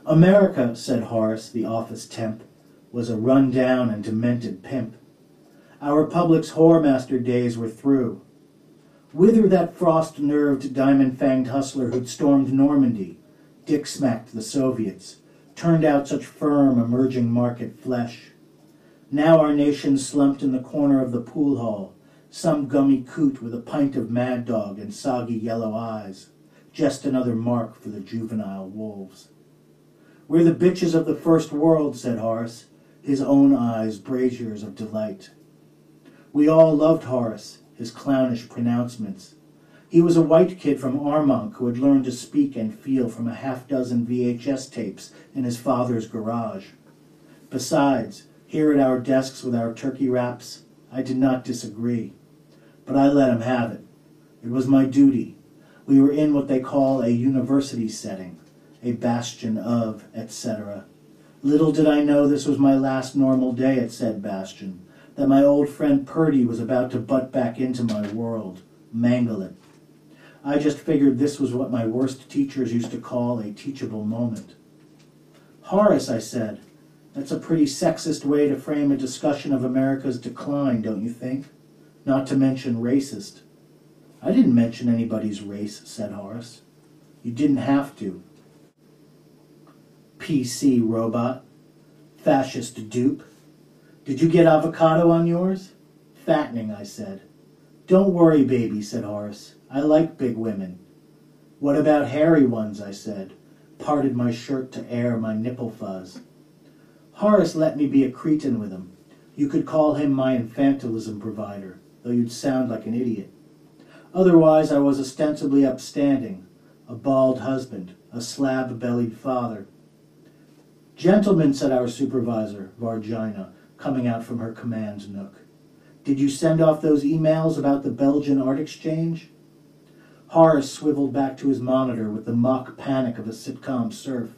America, said Horace, the office temp, was a run-down and demented pimp. Our republic's whoremaster days were through. Whither that frost-nerved, diamond-fanged hustler who'd stormed Normandy, dick-smacked the Soviets, turned out such firm, emerging market flesh. Now our nation slumped in the corner of the pool hall, some gummy coot with a pint of Mad Dog and soggy yellow eyes, just another mark for the juvenile wolves. We're the bitches of the first world, said Horace, his own eyes braziers of delight. We all loved Horace, his clownish pronouncements. He was a white kid from Armonk who had learned to speak and feel from a half-dozen VHS tapes in his father's garage. Besides, here at our desks with our turkey wraps, I did not disagree. But I let him have it. It was my duty. We were in what they call a university setting, a bastion of, etc. Little did I know this was my last normal day at said bastion, that my old friend Purdy was about to butt back into my world, mangle it. I just figured this was what my worst teachers used to call a teachable moment. Horace, I said, that's a pretty sexist way to frame a discussion of America's decline, don't you think? Not to mention racist. I didn't mention anybody's race, said Horace. You didn't have to. PC robot. Fascist dupe. Did you get avocado on yours? Fattening, I said. Don't worry, baby, said Horace. I like big women. What about hairy ones, I said. Parted my shirt to air my nipple fuzz. Horace let me be a cretin with him. You could call him my infantilism provider, though you'd sound like an idiot. Otherwise, I was ostensibly upstanding, a bald husband, a slab-bellied father. Gentlemen, said our supervisor, Vargina, coming out from her command nook. Did you send off those emails about the Belgian art exchange? Horace swiveled back to his monitor with the mock panic of a sitcom serf.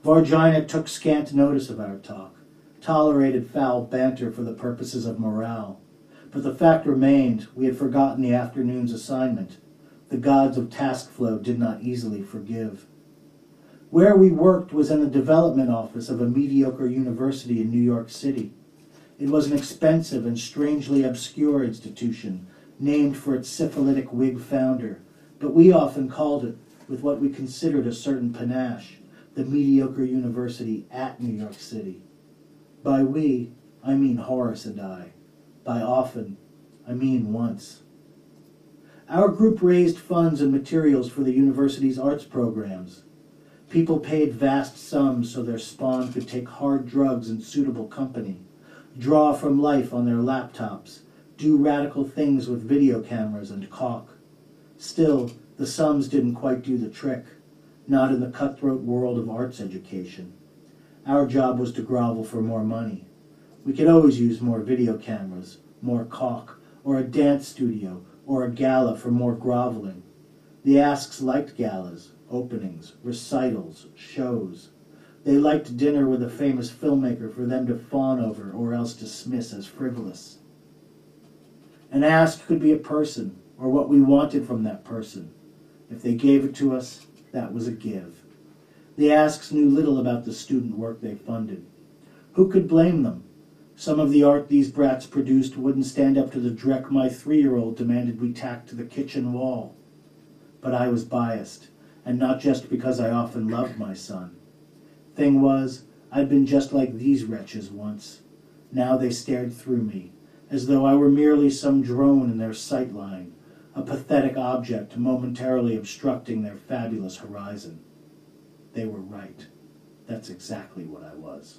Vargina took scant notice of our talk, tolerated foul banter for the purposes of morale. But the fact remained, we had forgotten the afternoon's assignment. The gods of task flow did not easily forgive. Where we worked was in the development office of a mediocre university in New York City. It was an expensive and strangely obscure institution, named for its syphilitic Whig founder, but we often called it, with what we considered a certain panache, the mediocre university at New York City. By we, I mean Horace and I. By often, I mean once. Our group raised funds and materials for the university's arts programs. People paid vast sums so their spawn could take hard drugs in suitable company, draw from life on their laptops, do radical things with video cameras and caulk. Still, the sums didn't quite do the trick, not in the cutthroat world of arts education. Our job was to grovel for more money. We could always use more video cameras, more caulk, or a dance studio, or a gala for more groveling. The asks liked galas, openings, recitals, shows. They liked dinner with a famous filmmaker for them to fawn over or else dismiss as frivolous. An ask could be a person, or what we wanted from that person. If they gave it to us, that was a give. The asks knew little about the student work they funded. Who could blame them? Some of the art these brats produced wouldn't stand up to the dreck my 3-year-old demanded we tack to the kitchen wall. But I was biased, and not just because I often loved my son. Thing was, I'd been just like these wretches once. Now they stared through me, as though I were merely some drone in their sight line, a pathetic object momentarily obstructing their fabulous horizon. They were right. That's exactly what I was.